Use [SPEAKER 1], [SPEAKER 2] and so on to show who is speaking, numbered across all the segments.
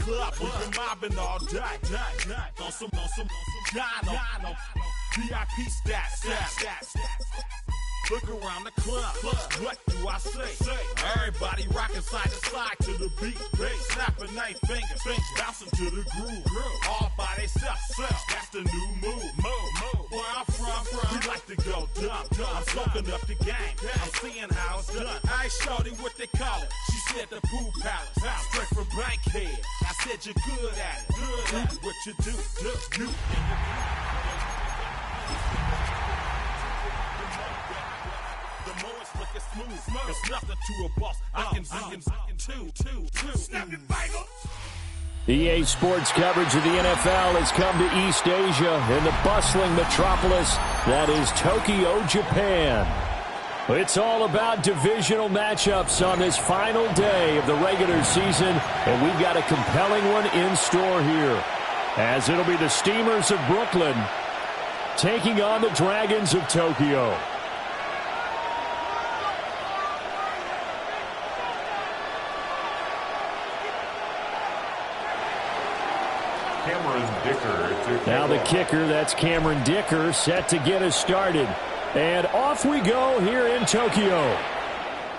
[SPEAKER 1] club, we've been mobbing all day. On some Dino. VIP stats. Look around the club. What do I say? Everybody rocking side to side to the beat. Snapping their fingers, bouncing to the groove. All by themselves. That's the new move. Where I'm from, we like to go dumb. I'm soaking up the game. I'm seeing how it's done. I ain't shorty what they call it. She said the pool palace. Straight from Bankhead. I said you're good at it. Do what you do. The more it's looking smooth, it's nothing to a boss. I can two. Snap it, Bible.
[SPEAKER 2] EA Sports coverage of the NFL has come to East Asia in the bustling metropolis that is Tokyo, Japan. It's all about divisional matchups on this final day of the regular season, and we've got a compelling one in store here, as it'll be the Steamers of Brooklyn taking on the Dragons of Tokyo. Now the kicker, that's Cameron Dicker, set to get us started. And off we go here in Tokyo.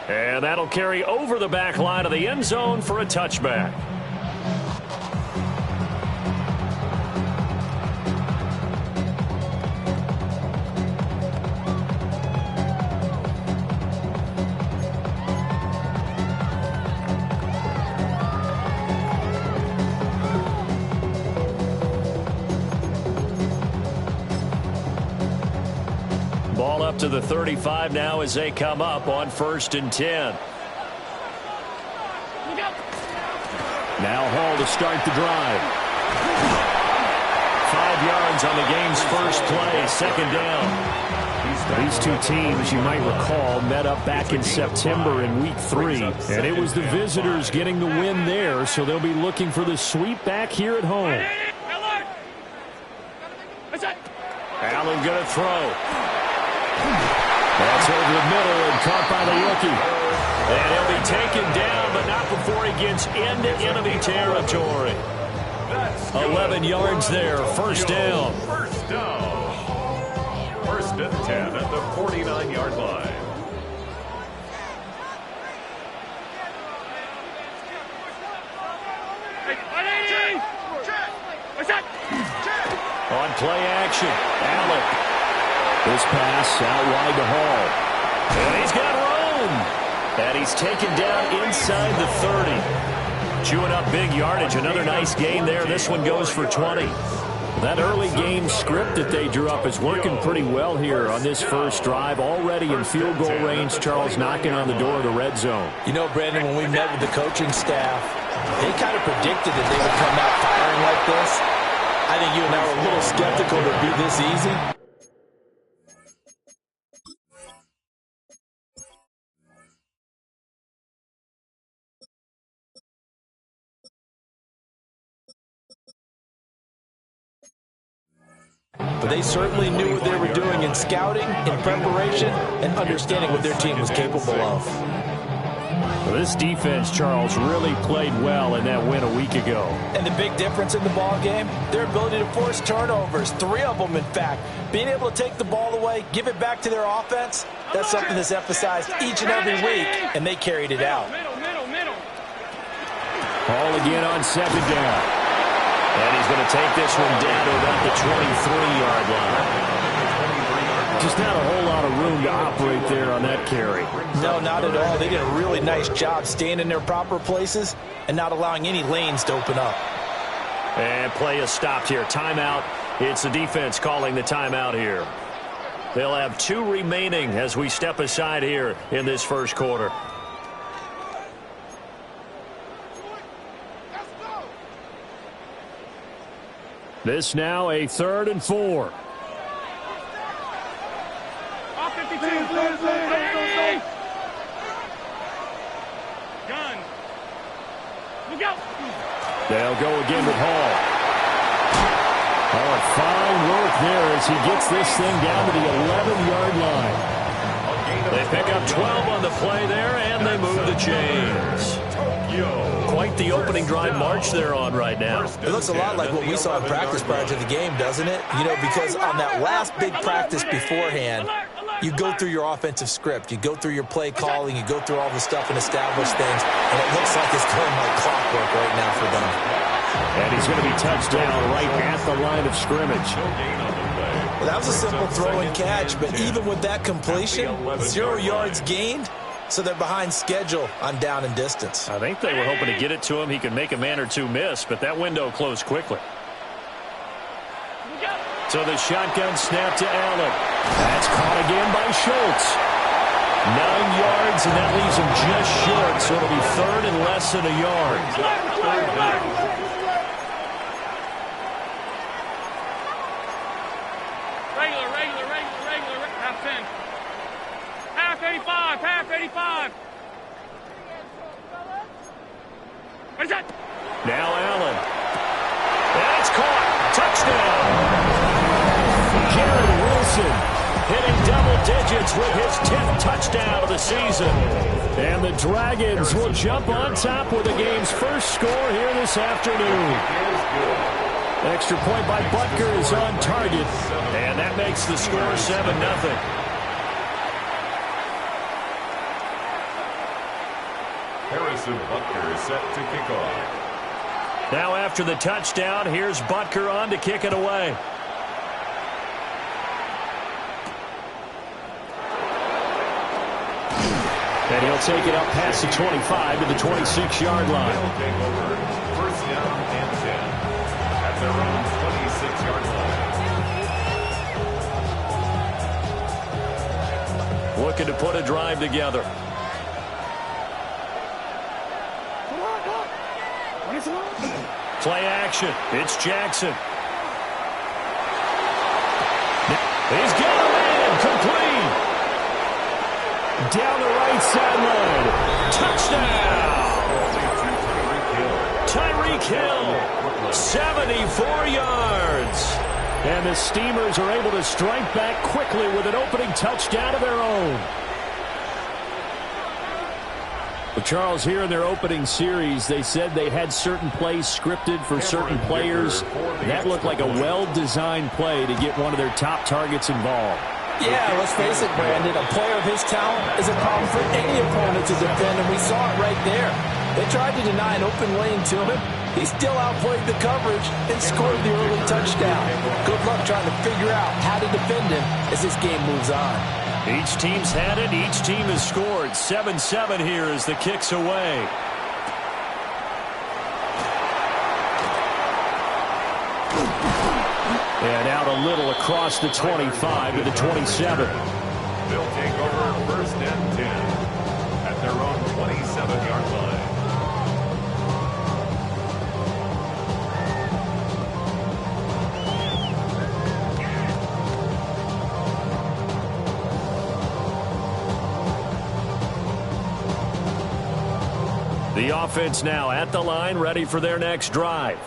[SPEAKER 2] And that'll carry over the back line of the end zone for a touchback. Ball up to the 35 now as they come up on 1st and 10. Now Hall to start the drive. 5 yards on the game's first play, 2nd down. These two teams, you might recall, met up back in September in Week 3, and it was the visitors getting the win there, so they'll be looking for the sweep back here at home. Allen going to throw. That's over the middle and caught by the rookie. And he'll be taken down, but not before he gets into enemy territory. 11 yards there, 1st down.
[SPEAKER 3] 1st and 10 at the 49-yard line.
[SPEAKER 2] On play action, Allen. This pass out wide to Hall. And he's got room. And he's taken down inside the 30. Chewing up big yardage. Another nice gain there. This one goes for 20. That early game script that they drew up is working pretty well here on this first drive. Already in field goal range, Charles knocking on the door of the red zone.
[SPEAKER 4] You know, Brandon, when we met with the coaching staff, they kind of predicted that they would come out firing like this. I think you and I were a little skeptical to be this easy. But they certainly knew what they were doing in scouting, in preparation, and understanding what their team was capable of.
[SPEAKER 2] Well, this defense, Charles, really played well in that win a week ago.
[SPEAKER 4] And the big difference in the ball game, their ability to force turnovers, 3 of them, in fact. Being able to take the ball away, give it back to their offense, that's something that's emphasized each and every week, and they carried it out.
[SPEAKER 2] Hall again on 2nd down. And he's going to take this one down to about the 23-yard line. Just not a whole lot of room to operate there on that carry.
[SPEAKER 4] No, not at all. They did a really nice job staying in their proper places and not allowing any lanes to open up.
[SPEAKER 2] And play is stopped here. Timeout. It's the defense calling the timeout here. They'll have 2 remaining as we step aside here in this first quarter. This now a 3rd and 4. They'll go again with Hall. Oh, fine work there as he gets this thing down to the 11-yard line. They pick up 12 on the play there, and they move the chains. Quite the opening drive march they're on right now.
[SPEAKER 4] It looks a lot like what we saw in practice prior to the game, doesn't it? You know, because on that last big practice beforehand, you go through your offensive script. You go through your play calling. You go through all the stuff and establish things. And it looks like it's going like clockwork right now for them.
[SPEAKER 2] And he's going to be touched down right at the line of scrimmage.
[SPEAKER 4] Well, that was a simple throw and catch, but even with that completion, 0 yards gained, so they're behind schedule on down and distance.
[SPEAKER 2] I think they were hoping to get it to him. He could make a man or two miss, but that window closed quickly. So the shotgun snap to Allen. That's caught again by Schultz. 9 yards, and that leaves him just short, so it'll be third and less than a yard.
[SPEAKER 5] Regular, half 10. Half 85. What is that?
[SPEAKER 2] Now Allen. That's caught. Touchdown. Garrett Wilson hitting double digits with his 10th touchdown of the season. And the Dragons will jump on top with the game's first score here this afternoon. Extra point by Butker is on target, and that makes the score 7-0.
[SPEAKER 3] Harrison Butker is set to kick off.
[SPEAKER 2] Now after the touchdown, here's Butker on to kick it away. And he'll take it up past the 25 to the 26-yard line.
[SPEAKER 3] They'll take over first down and 10 at their own 26-yard line.
[SPEAKER 2] Looking to put a drive together. Play action. It's Jackson. He's got a man complete. Down the right sideline. Touchdown. Tyreek Hill. 74 yards. And the Steamers are able to strike back quickly with an opening touchdown of their own. Well, Charles, here in their opening series, they said they had certain plays scripted for certain players. That looked like a well-designed play to get one of their top targets involved.
[SPEAKER 4] Yeah, let's face it, Brandon. A player of his talent is a problem for any opponent to defend, and we saw it right there. They tried to deny an open lane to him. He still outplayed the coverage and scored the early touchdown. Good luck trying to figure out how to defend him as this game moves on.
[SPEAKER 2] Each team's had it. Each team has scored. 7-7 here as the kick's away. And out a little across the 25 to the 27.
[SPEAKER 3] They'll take over first and 10 at their own 27-yard line.
[SPEAKER 2] The offense now at the line, ready for their next drive.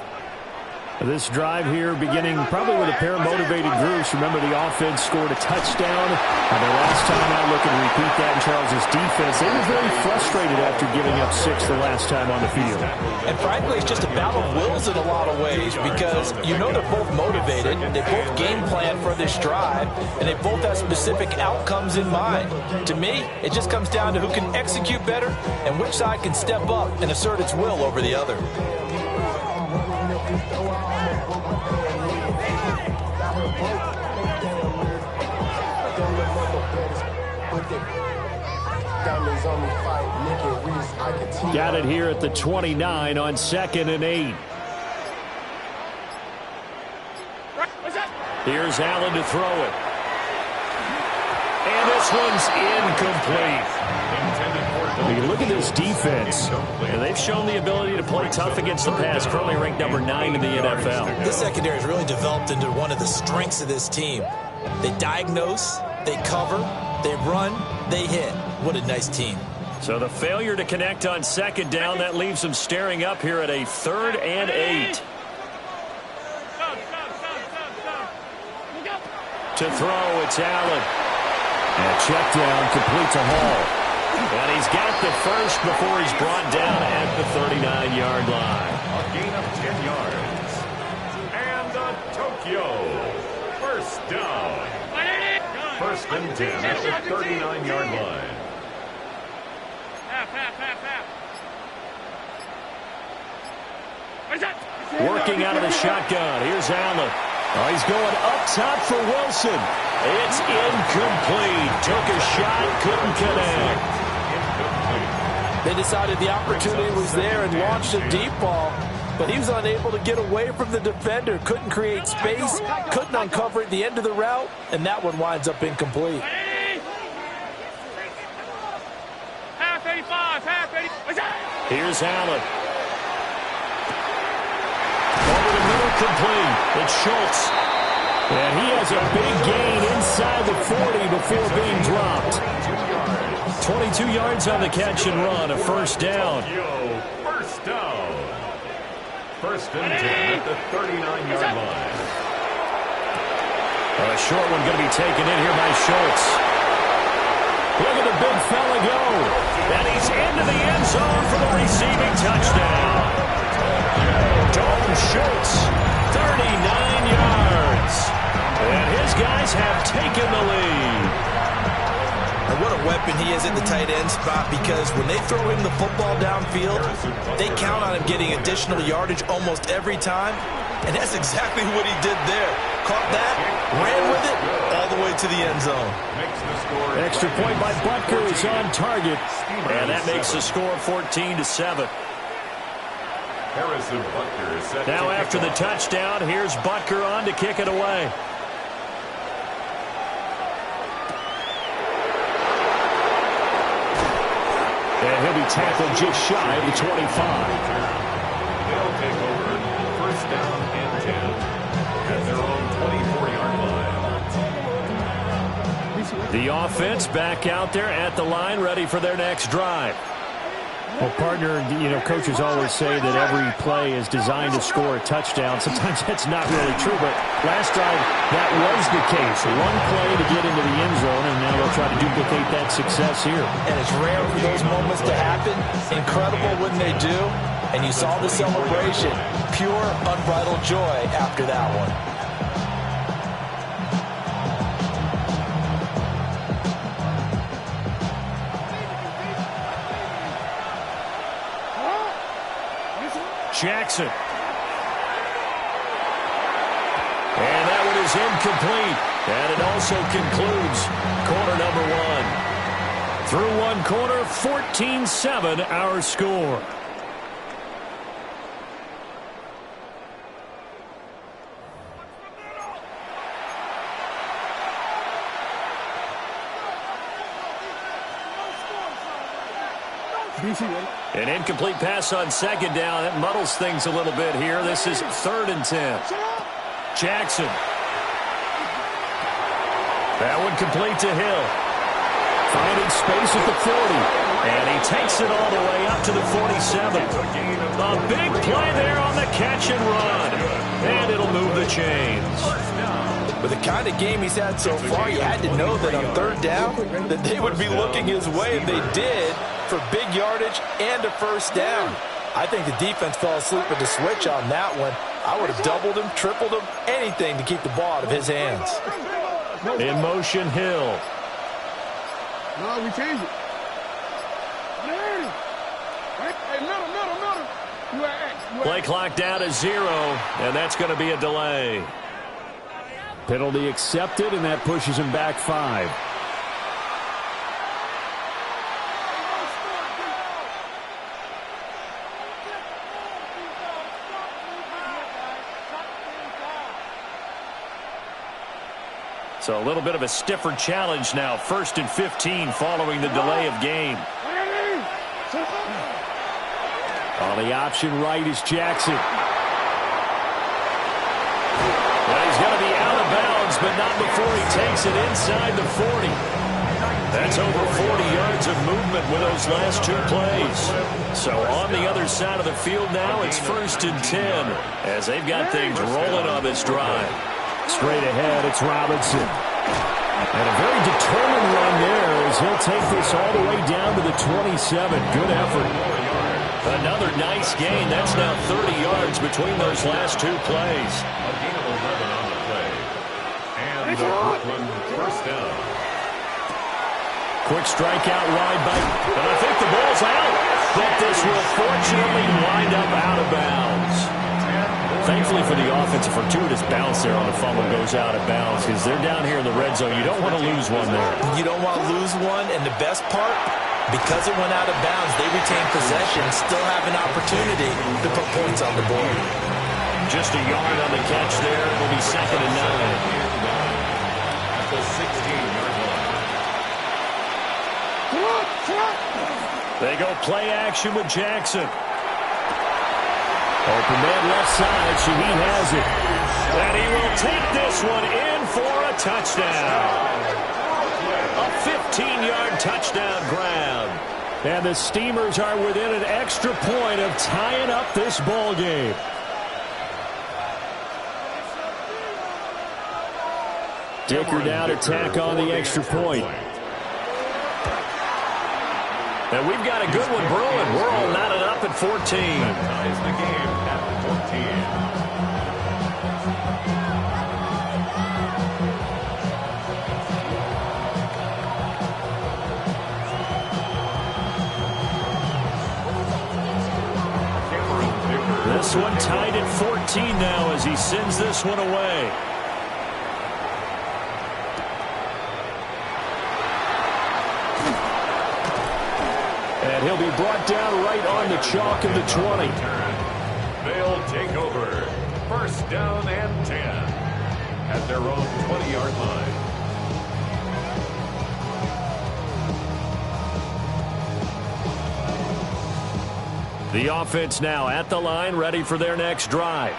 [SPEAKER 2] This drive here beginning probably with a pair of motivated groups. Remember, the offense scored a touchdown. And the last time out, looking to repeat that in Charles's defense. They were very frustrated after giving up 6 the last time on the field.
[SPEAKER 4] And frankly, it's just a battle of wills in a lot of ways because you know they're both motivated. They both game plan for this drive, and they both have specific outcomes in mind. To me, it just comes down to who can execute better and which side can step up and assert its will over the other.
[SPEAKER 2] Got it here at the 29 on 2nd and 8. Here's Allen to throw it. And this one's incomplete. You look at this defense, and they've shown the ability to play tough against the pass, currently ranked number 9 in the NFL.
[SPEAKER 4] This secondary has really developed into one of the strengths of this team. They diagnose, they cover, they run, they hit. What a nice team.
[SPEAKER 2] So the failure to connect on 2nd down, that leaves them staring up here at a 3rd and 8. To throw, it's Allen. And check down, complete to Hall. And he's got the first before he's brought down at the 39-yard line.
[SPEAKER 3] A gain of 10 yards. And the Tokyo first down. First and 10 at the 39-yard line.
[SPEAKER 2] Working out of the shotgun. Here's Allen. Oh, he's going up top for Wilson. It's incomplete. Took a shot, couldn't connect.
[SPEAKER 4] They decided the opportunity was there and launched a deep ball, but he was unable to get away from the defender. Couldn't create space, couldn't uncover at the end of the route, and that one winds up incomplete.
[SPEAKER 5] Half 85, half 80.
[SPEAKER 2] Here's Allen. Over the middle, complete. It's Schultz. And he has a big gain inside the 40 before being dropped. 22 yards on the catch and run, a first down.
[SPEAKER 3] First down. First and 10 at the 39-yard line.
[SPEAKER 2] A short one going to be taken in here by Schultz. Look at the big fella go. And he's into the end zone for the receiving touchdown. Dalton Schultz, 39 yards. And his guys have taken the lead.
[SPEAKER 4] And what a weapon he is at the tight end spot, because when they throw him the football downfield, they count on him getting additional yardage almost every time. And that's exactly what he did there. Caught that, ran with it, all the way to the end zone.
[SPEAKER 2] Extra point by Butker is on target. And that makes the score 14-7.
[SPEAKER 3] Harrison Butker is set.
[SPEAKER 2] Now after the touchdown, here's Butker on to kick it away. And he'll be tackled just shy of the 25.
[SPEAKER 3] They'll take over first down and 10 at their own 24-yard line.
[SPEAKER 2] The offense back out there at the line, ready for their next drive.
[SPEAKER 6] Well, partner, coaches always say that every play is designed to score a touchdown. Sometimes that's not really true, but last drive, that was the case. One play to get into the end zone, and now they'll try to duplicate that success here.
[SPEAKER 4] And it's rare for those moments to happen. Incredible when they do. And you saw the celebration. Pure, unbridled joy after that one.
[SPEAKER 2] Jackson. And that one is incomplete. And it also concludes quarter number one. Through one quarter, 14-7 our score. An incomplete pass on second down. It muddles things a little bit here. This is 3rd and 10. Jackson. That one complete to Hill. Finding space at the 40. And he takes it all the way up to the 47. A big play there on the catch and run. And it'll move the chains.
[SPEAKER 4] With the kind of game he's had so far, you had to know that on 3rd down that they would be looking his way, and they did, for big yardage and a first down. I think the defense fell asleep at the switch on that one. I would have doubled him, tripled him, anything to keep the ball out of his hands.
[SPEAKER 2] In motion, Hill.
[SPEAKER 5] No, we change it. Hey, middle.
[SPEAKER 2] Play clock down to 0, and that's going to be a delay.
[SPEAKER 6] Penalty accepted, and that pushes him back 5.
[SPEAKER 2] So a little bit of a stiffer challenge now. 1st and 15 following the delay of game.
[SPEAKER 6] On the option right is Jackson.
[SPEAKER 2] Well, he's going to be out of bounds, but not before he takes it inside the 40. That's over 40 yards of movement with those last 2 plays. So on the other side of the field now, it's 1st and 10 as they've got things rolling on this drive.
[SPEAKER 6] Straight ahead, it's Robinson. And a very determined run there as
[SPEAKER 2] as he'll take this all the way down to the 27. Good effort. Another nice gain. That's now 30 yards between those last two plays.
[SPEAKER 3] A gain of 11 on the play. And the Brooklyn first down.
[SPEAKER 2] Quick strikeout wide by, and I think the ball's out. But this will fortunately wind up out of bounds. Thankfully for the offense, a fortuitous bounce there on the fumble goes out of bounds because they're down here in the red zone. You don't want to lose one there.
[SPEAKER 4] You don't want to lose one, and the best part, because it went out of bounds, they retain possession, still have an opportunity to put points on the board.
[SPEAKER 2] Just a yard on the catch there. It will be 2nd and 9.
[SPEAKER 3] At the 16-yard line.
[SPEAKER 2] They go play action with Jackson. Open man left side, so he has it. And he will take this one in for a touchdown. A 15-yard touchdown grab. And the Steamers are within an extra point of tying up this ball game. Dicker now to tack on the extra point. And we've got a good one brewing. We're all knotted up at 14.
[SPEAKER 3] That ties the game at 14.
[SPEAKER 2] This one tied at 14 now as he sends this one away. And he'll be brought down right on the chalk of the 20.
[SPEAKER 3] They'll take over. First down and 10 at their own 20-yard line.
[SPEAKER 2] The offense now at the line, ready for their next drive.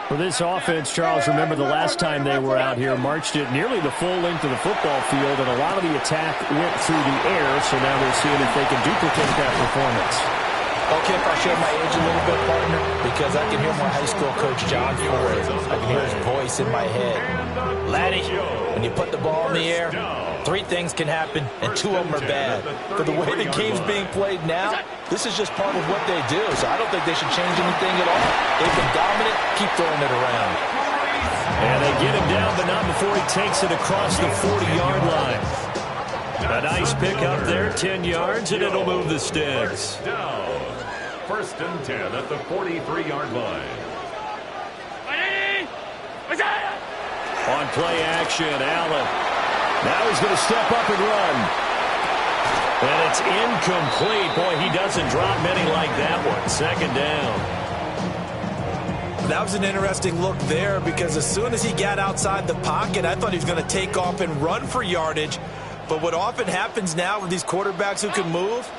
[SPEAKER 6] For this offense, Charles, remember the last time they were out here, marched it nearly the full length of the football field, and a lot of the attack went through the air, so now they're seeing if they can duplicate that performance.
[SPEAKER 4] Okay, if I show my age a little bit, partner, because I can hear my high school coach, John Ford. I can hear his voice in my head. Laddie, when you put the ball in the air, 3 things can happen, and 2 of them are bad. For the way the game's being played now, this is just part of what they do, so I don't think they should change anything at all. They've been dominant. Keep throwing it around.
[SPEAKER 2] And they get him down, but not before he takes it across the 40-yard line. A nice pick up there, 10 yards, and it'll move the sticks.
[SPEAKER 3] First and 10 at the 43-yard line.
[SPEAKER 2] On play action, Allen. Now he's going to step up and run. And it's incomplete. Boy, he doesn't drop many like that one. 2nd down.
[SPEAKER 4] That was an interesting look there because as soon as he got outside the pocket, I thought he was going to take off and run for yardage. But what often happens now with these quarterbacks who can move,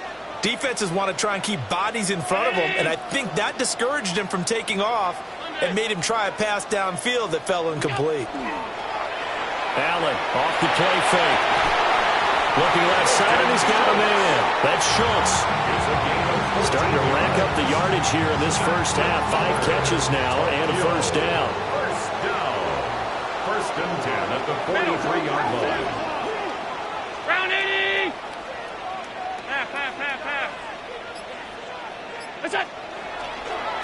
[SPEAKER 4] defenses want to try and keep bodies in front of them, and I think that discouraged him from taking off and made him try a pass downfield that fell incomplete.
[SPEAKER 2] Allen off the play fake. Looking left side, and he's got a man. That's Schultz. Starting to rack up the yardage here in this first half. 5 catches now and a first down.
[SPEAKER 3] First down. First and 10 at the 43-yard line.
[SPEAKER 5] Round 80! Half. That's it!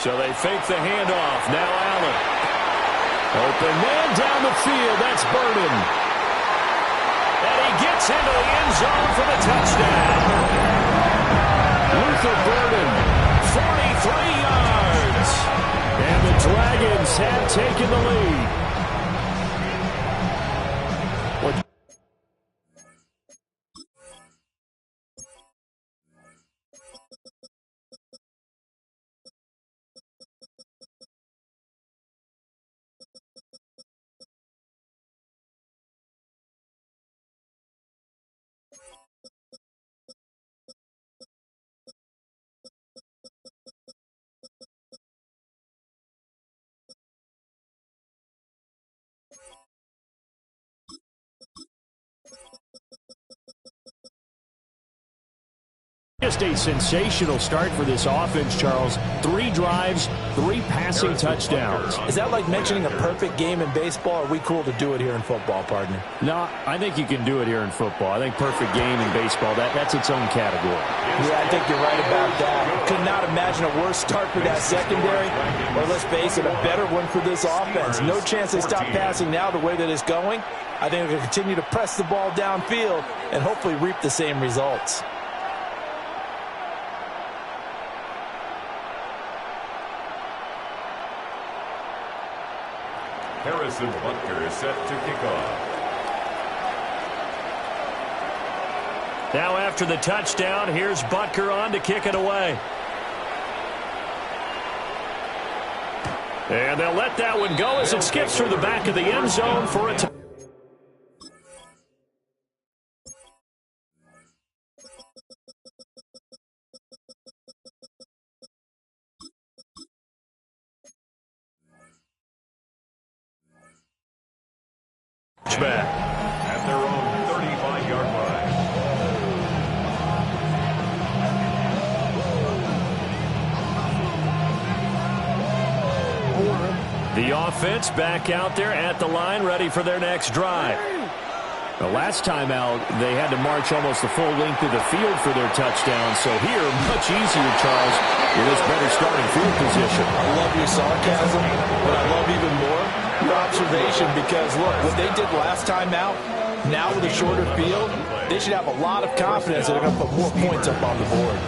[SPEAKER 2] So they fake the handoff. Now Allen. Open man down the field. That's Burden. And he gets into the end zone for the touchdown. Luther Burden, 43 yards. And the Dragons have taken the lead.
[SPEAKER 6] Just a sensational start for this offense, Charles. 3 drives, 3 passing touchdowns.
[SPEAKER 4] Is that like mentioning a perfect game in baseball? Or are we cool to do it here in football, partner?
[SPEAKER 6] No, I think you can do it here in football. I think perfect game in baseball, that's its own category.
[SPEAKER 4] Yeah, I think you're right about that. Could not imagine a worse start for that secondary, or let's face it, a better one for this offense. No chance they stop passing now the way that it's going. I think they're going to continue to press the ball downfield and hopefully reap the same results.
[SPEAKER 3] Harrison Butker is set to kick off.
[SPEAKER 2] Now after the touchdown, here's Butker on to kick it away. And they'll let that one go as it skips through the back of the end zone for a touchdown. Back
[SPEAKER 3] at their own 35-yard line.
[SPEAKER 2] The offense back out there at the line, ready for their next drive.
[SPEAKER 6] The last time out, they had to march almost the full length of the field for their touchdown. So here, much easier, Charles, with this better starting field position.
[SPEAKER 4] I love your sarcasm, but I love even more your observation because, look, what they did last time out, now with a shorter field, they should have a lot of confidence that they're going to put more points up on the board.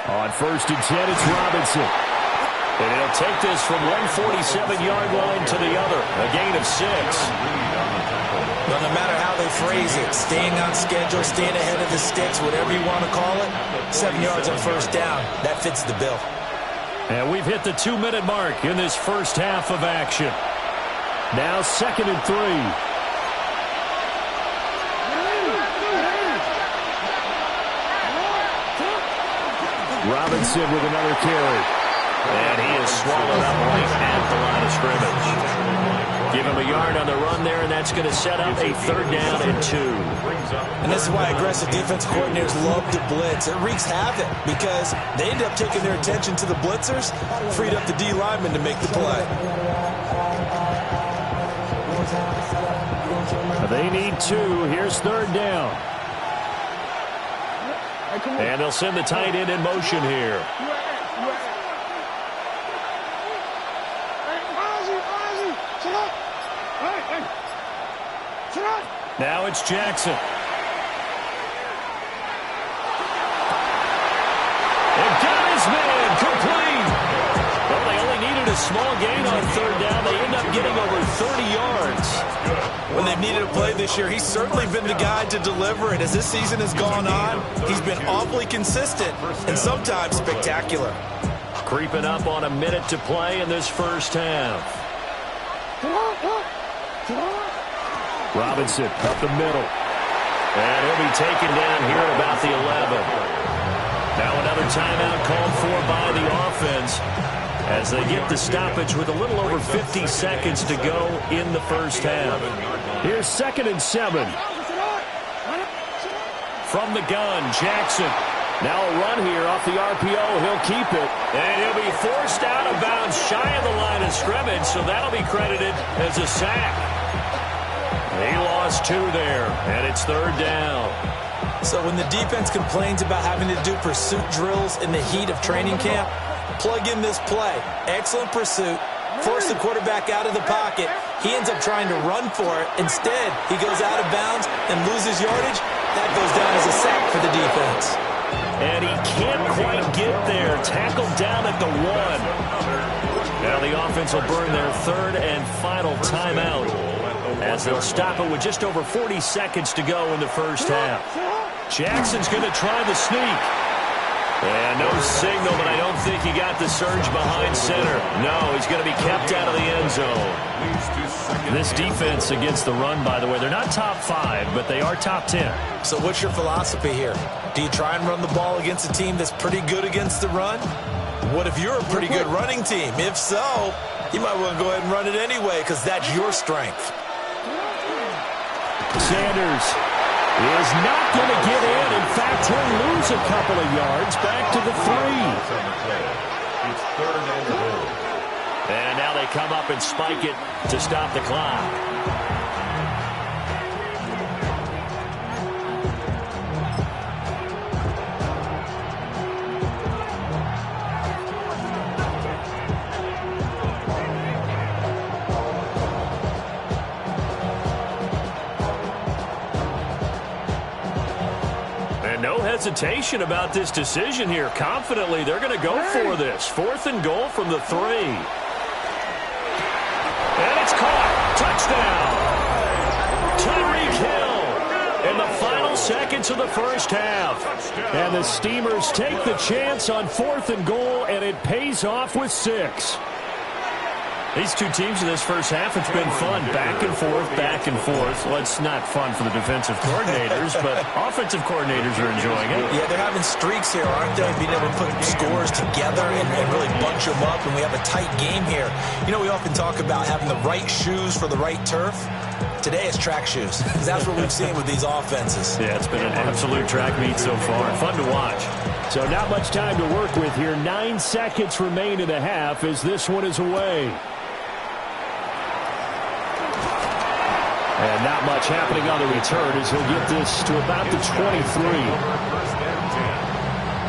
[SPEAKER 6] On 1st and 10, it's Robinson.
[SPEAKER 2] And he'll take this from 147-yard line to the other. A gain of 6.
[SPEAKER 4] Well, no matter how they phrase it, staying on schedule, staying ahead of the sticks, whatever you want to call it, 7 yards on 1st down, that fits the bill.
[SPEAKER 2] And we've hit the 2-minute mark in this first half of action.
[SPEAKER 6] Now 2nd and 3. Robinson with another carry.
[SPEAKER 2] And he is swallowed up right at the line of scrimmage. Give him a yard on the run there, and that's going to set up a 3rd down and 2.
[SPEAKER 4] And this is why aggressive defense coordinators love to blitz. It wreaks havoc because they end up taking their attention to the blitzers, freed up the D lineman to make the play.
[SPEAKER 6] They need 2. Here's 3rd down.
[SPEAKER 2] And they'll send the tight end in motion here. Now it's Jackson. And got his man complete. Well, they only needed a small gain on 3rd down. They end up getting over 30 yards.
[SPEAKER 4] When they've needed a play this year, he's certainly been the guy to deliver it. As this season has gone on, he's been awfully consistent and sometimes spectacular.
[SPEAKER 2] Creeping up on a minute to play in this first half.
[SPEAKER 6] Robinson up the middle.
[SPEAKER 2] And he'll be taken down here at about the 11. Now another timeout called for by the offense as they get the stoppage with a little over 50 seconds to go in the first half.
[SPEAKER 6] Here's 2nd and 7.
[SPEAKER 2] From the gun, Jackson. Now a run here off the RPO. He'll keep it. And he'll be forced out of bounds shy of the line of scrimmage, so that'll be credited as a sack. He lost 2 there, and it's 3rd down.
[SPEAKER 4] So when the defense complains about having to do pursuit drills in the heat of training camp, plug in this play. Excellent pursuit. Force the quarterback out of the pocket. He ends up trying to run for it. Instead, he goes out of bounds and loses yardage. That goes down as a sack for the defense.
[SPEAKER 2] And he can't quite get there. Tackled down at the 1. Now the offense will burn their 3rd and final timeout as they'll stop it with just over 40 seconds to go in the first half. Jackson's going to try the sneak. And no signal, but I don't think he got the surge behind center. No, he's going to be kept out of the end zone. This defense against the run, by the way, they're not top 5, but they are top 10.
[SPEAKER 4] So what's your philosophy here? Do you try and run the ball against a team that's pretty good against the run? What if you're a pretty good running team? If so, you might want to go ahead and run it anyway because that's your strength.
[SPEAKER 2] Sanders is not going to get in. In fact, he'll lose a couple of yards back to the 3.
[SPEAKER 3] It's 3rd and goal.
[SPEAKER 2] And now they come up and spike it to stop the clock. No hesitation about this decision here. Confidently, they're going to go for this. 4th and goal from the 3. And it's caught. Touchdown. Tyreek Hill in the final seconds of the first half. And the Steamers take the chance on 4th and goal, and it pays off with 6. These two teams in this first half, it's been fun. Back and forth, back and forth. Well, it's not fun for the defensive coordinators, but offensive coordinators are enjoying it.
[SPEAKER 4] Yeah, they're having streaks here, aren't they? Being able to put scores together and really bunch them up, and we have a tight game here. You know, we often talk about having the right shoes for the right turf. Today it's track shoes, because that's what we've seen with these offenses.
[SPEAKER 2] Yeah, it's been an absolute track meet so far. Fun to watch.
[SPEAKER 6] So not much time to work with here. 9 seconds remain in the half as this one is away. And not much happening on the return as he'll get this to about the 23.
[SPEAKER 3] 1st and 10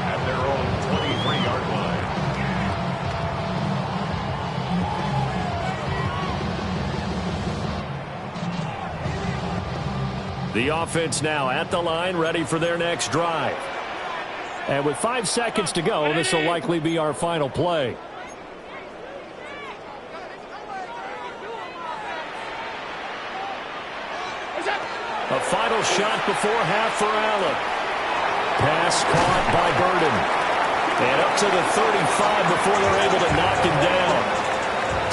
[SPEAKER 3] at their own 23-yard line.
[SPEAKER 2] The offense now at the line, ready for their next drive.
[SPEAKER 6] And with 5 seconds to go, this will likely be our final play.
[SPEAKER 2] A final shot before half for Allen. Pass caught by Burden. And up to the 35 before they're able to knock him down.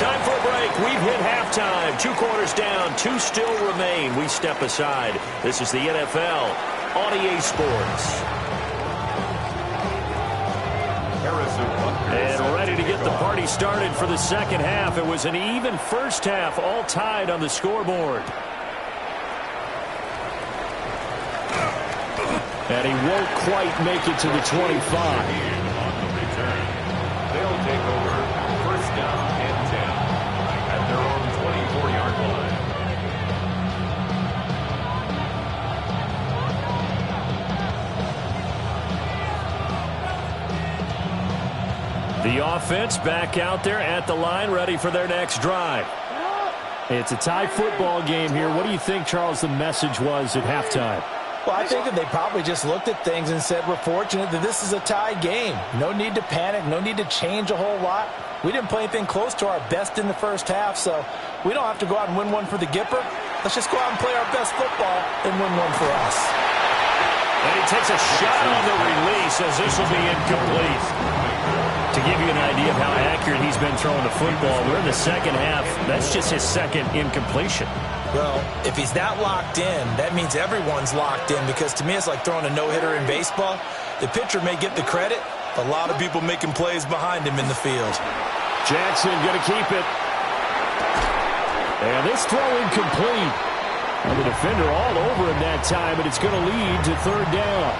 [SPEAKER 2] Time for a break. We've hit halftime. 2 quarters down. 2 still remain. We step aside. This is the NFL on EA Sports. And ready to get the party started for the second half. It was an even first half, all tied on the scoreboard.
[SPEAKER 6] And he won't quite make it to the 25.
[SPEAKER 3] On the return, they'll take over 1st down and 10 at their own 24-yard line.
[SPEAKER 2] The offense back out there at the line, ready for their next drive.
[SPEAKER 6] It's a tie football game here. What do you think, Charles, the message was at halftime?
[SPEAKER 4] Well, I think that they probably just looked at things and said, we're fortunate that this is a tie game. No need to panic. No need to change a whole lot. We didn't play anything close to our best in the first half, so we don't have to go out and win one for the Gipper. Let's just go out and play our best football and win one for us.
[SPEAKER 2] And he takes a shot on the release as this will be incomplete. To give you an idea of how accurate he's been throwing the football, we're in the second half. That's just his second incompletion.
[SPEAKER 4] Well, if he's that locked in, that means everyone's locked in, because to me it's like throwing a no-hitter in baseball. The pitcher may get the credit, but a lot of people making plays behind him in the field.
[SPEAKER 6] Jackson going to keep it. And this throw incomplete. And the defender all over him that time, and it's going to lead to 3rd down.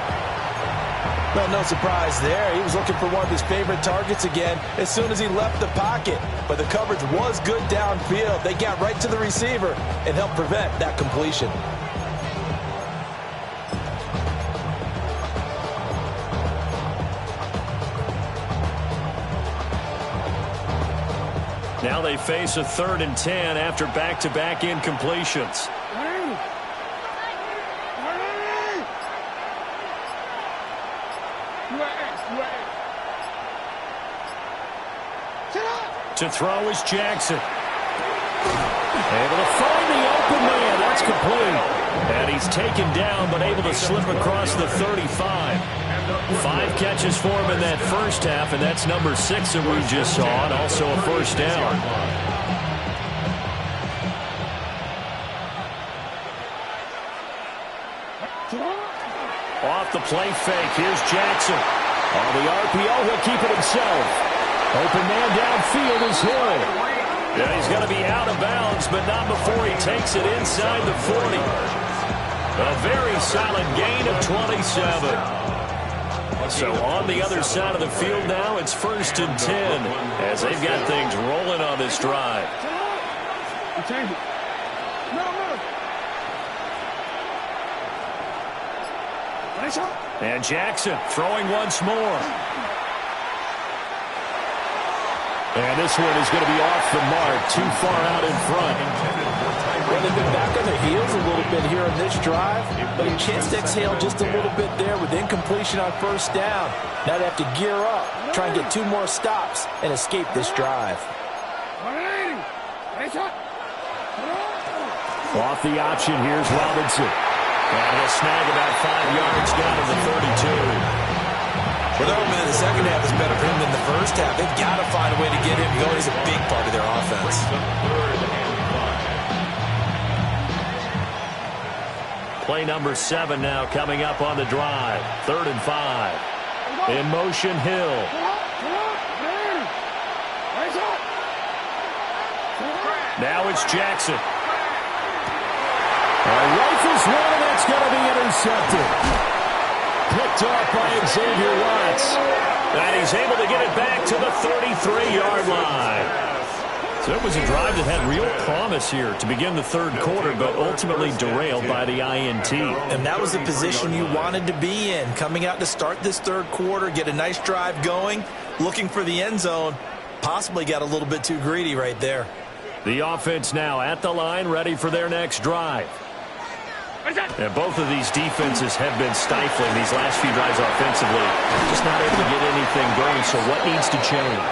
[SPEAKER 4] Well, no surprise there. He was looking for one of his favorite targets again as soon as he left the pocket. But the coverage was good downfield. They got right to the receiver and helped prevent that completion.
[SPEAKER 2] Now they face a 3rd and 10 after back-to-back incompletions. To throw is Jackson. Able to find the open man. That's complete. And he's taken down, but able to slip across the 35. 5 catches for him in that first half, and that's number 6 that we just saw, and also a first down. Off the play fake, here's Jackson. On the RPO, he'll keep it himself. Open man downfield is Hill. Yeah, he's going to be out of bounds, but not before he takes it inside the 40. A very solid gain of 27. So on the other side of the field now, it's 1st and 10 as they've got things rolling on this drive. And Jackson throwing once more. And this one is going to be off the mark, too far out in front.
[SPEAKER 4] Well, they've been back on their heels a little bit here on this drive, but a chance to exhale just a little bit there with incompletion on first down. Now they have to gear up, try and get 2 more stops, and escape this drive.
[SPEAKER 2] Off the option, here's Robinson. And he'll snag about 5 yards down to the 32.
[SPEAKER 4] Well, man, the second half is better for him than the first half. They've got to find a way to get him going. He's a big part of their offense.
[SPEAKER 2] Play number 7 now coming up on the drive. 3rd and 5. In motion, Hill. Now it's Jackson. Rifles one, and that's going to be intercepted. Picked off by Xavier Watts. And he's able to get it back to the 33-yard line. So it was a drive that had real promise here to begin the 3rd quarter, but ultimately derailed by the INT.
[SPEAKER 4] And that was the position you wanted to be in, coming out to start this 3rd quarter, get a nice drive going, looking for the end zone. Possibly got a little bit too greedy right there.
[SPEAKER 2] The offense now at the line, ready for their next drive. And both of these defenses have been stifling these last few drives offensively. Just not able to get anything going, so what needs to change?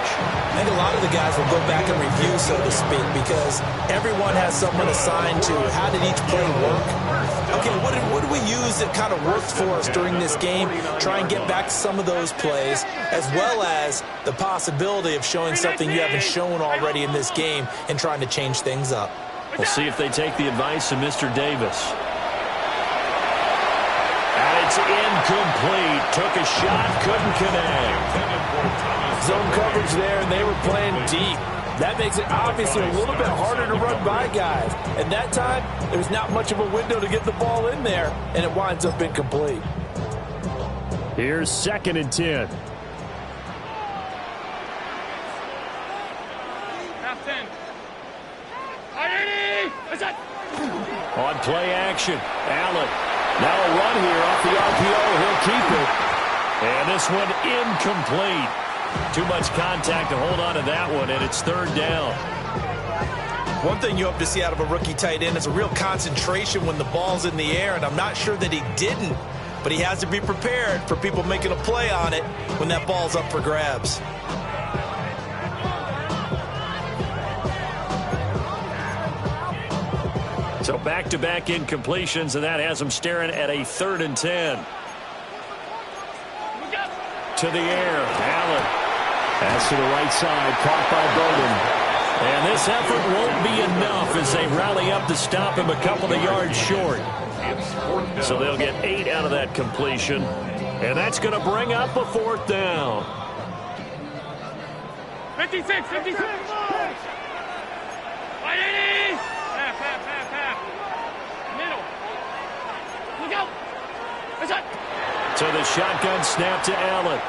[SPEAKER 4] I think a lot of the guys will go back and review, so to speak, because everyone has someone assigned to how did each play work. Okay, what did we use that kind of worked for us during this game? Try and get back to some of those plays, as well as the possibility of showing something you haven't shown already in this game and trying to change things up.
[SPEAKER 2] We'll see if they take the advice of Mr. Davis. It's incomplete. Took a shot, couldn't connect.
[SPEAKER 4] Zone coverage there, and they were playing deep. That makes it obviously a little bit harder to run by guys. And that time, there was not much of a window to get the ball in there, and it winds up incomplete.
[SPEAKER 2] Here's 2nd and 10. On play action, Allen. Now a run here off the RPO. He'll keep it. And this one incomplete. Too much contact to hold on to that one, and it's 3rd down.
[SPEAKER 4] One thing you hope to see out of a rookie tight end is a real concentration when the ball's in the air, and I'm not sure that he didn't, but he has to be prepared for people making a play on it when that ball's up for grabs.
[SPEAKER 2] So back-to-back incompletions, and that has them staring at a 3rd and 10. To the air, Allen. Pass to the right side, caught by Bowden. And this effort won't be enough as they rally up to stop him a couple of yards short. So they'll get 8 out of that completion, and that's going to bring up a 4th down.
[SPEAKER 5] 56, 56.
[SPEAKER 2] To the shotgun snap to Allen.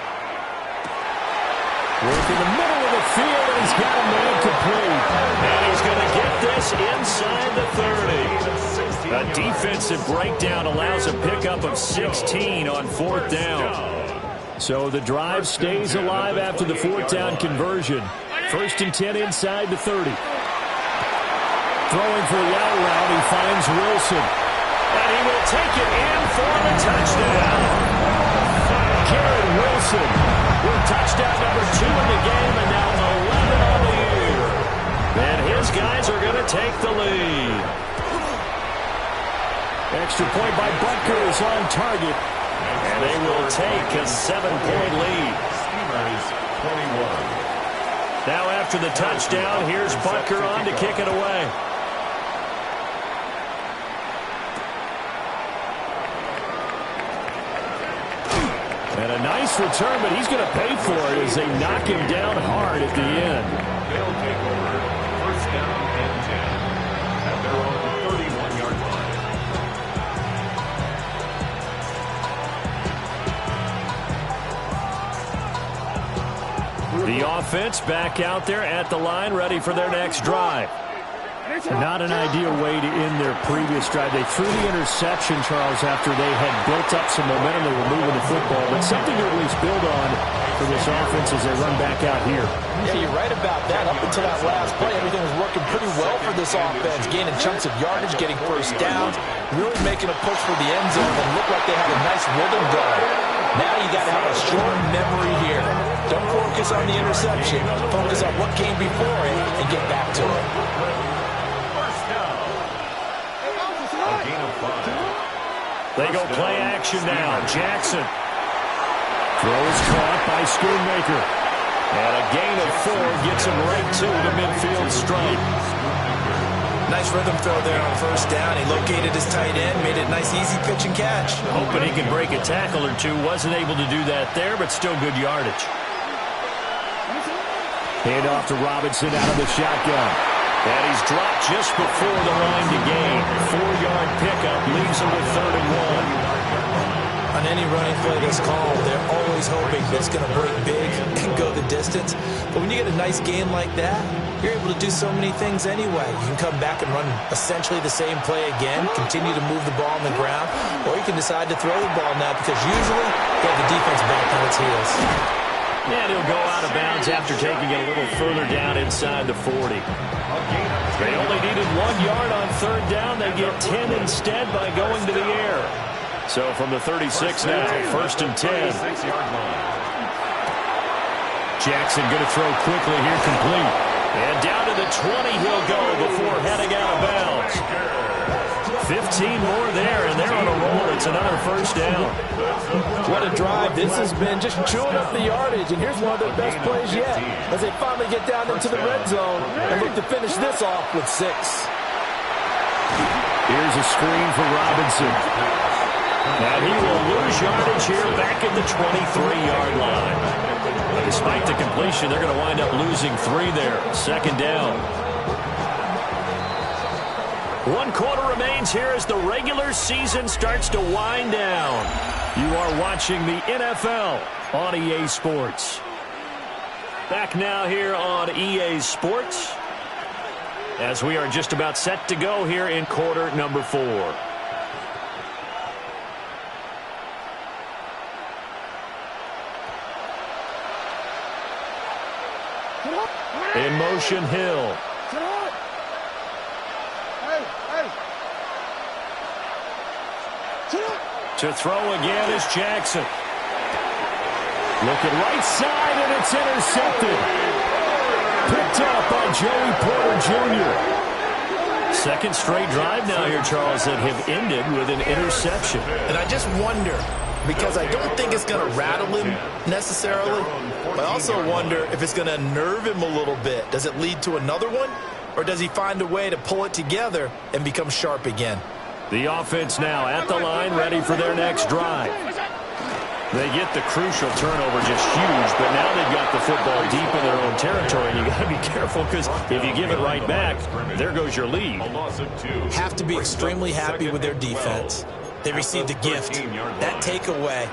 [SPEAKER 2] Work in the middle of the field, and he's got a man complete. And he's going to get this inside the 30. A defensive breakdown allows a pickup of 16 on 4th down. So the drive stays alive after the 4th down conversion. 1st and 10 inside the 30. Throwing for the out route, he finds Wilson. And he will take it in for the touchdown. Garrett Wilson with touchdown number 2 in the game, and now 11 on the year. And his guys are going to take the lead. Extra point by Butker is on target. And they will take a 7-point lead.
[SPEAKER 3] Steelers 21.
[SPEAKER 2] Now after the touchdown, here's Butker on to kick it away. And a nice return, but he's going to pay for it as they knock him down hard at the end.
[SPEAKER 3] They'll take over first down and 10 at their own 31-yard line.
[SPEAKER 2] The offense back out there at the line, ready for their next drive.
[SPEAKER 6] Not an ideal way to end their previous drive. They threw the interception, Charles, after they had built up some momentum. They were moving the football, but something to at least build on for this offense as they run back out here.
[SPEAKER 4] Yeah, you're right about that. Up until that last play, everything was working pretty well for this offense, gaining chunks of yardage, getting first downs, really making a push for the end zone, and looked like they had a nice rhythm going. Now you got to have a short memory here. Don't focus on the interception. Focus on what came before it and get back to it.
[SPEAKER 2] They go play action now. Jackson throws caught by Schoonmaker. And a gain of 4 gets him right to the midfield stripe.
[SPEAKER 4] Nice rhythm throw there on first down. He located his tight end, made it a nice easy pitch and catch.
[SPEAKER 2] Hoping he could break a tackle or two. Wasn't able to do that there, but still good yardage.
[SPEAKER 6] Hand off to Robinson out of the shotgun.
[SPEAKER 2] And he's dropped just before the line to gain. 4-yard pickup leaves him with 3rd and 1.
[SPEAKER 4] On any running play that's called, they're always hoping that it's going to break big and go the distance. But when you get a nice game like that, you're able to do so many things anyway. You can come back and run essentially the same play again, continue to move the ball on the ground, or you can decide to throw the ball now because usually you have the defense back on its heels.
[SPEAKER 2] And he'll go out of bounds after taking it a little further down inside the 40. They only needed 1 yard on 3rd down. They get 10 instead by going to the air. So from the 36 now, 1st and 10. Jackson going to throw quickly here, complete. And down to the 20 he'll go before heading out of bounds. 15 more there, and they're on a roll. It's another 1st down.
[SPEAKER 4] What a drive. This has been just chewing up the yardage, and here's one of their best plays yet as they finally get down into the red zone and look to finish this off with 6.
[SPEAKER 6] Here's a screen for Robinson.
[SPEAKER 2] And he will lose yardage here back at the 23-yard line. But despite the completion, they're going to wind up losing 3 there. 2nd down. 1 quarter remains here as the regular season starts to wind down. You are watching the NFL on EA Sports. Back now here on EA Sports as we are just about set to go here in quarter number 4. In motion, Hill. To throw again is Jackson. Looking right side, and it's intercepted. Picked up by Joey Porter Jr. 2nd straight drive now here, Charles, that have ended with an interception.
[SPEAKER 4] And I just wonder, because I don't think it's going to rattle him necessarily, but I also wonder if it's going to nerve him a little bit. Does it lead to another one, or does he find a way to pull it together and become sharp again?
[SPEAKER 2] The offense now at the line, ready for their next drive. They get the crucial turnover, just huge, but now they've got the football deep in their own territory, and you got to be careful because if you give it right back, there goes your lead.
[SPEAKER 4] Have to be extremely happy with their defense. They received a gift, that takeaway.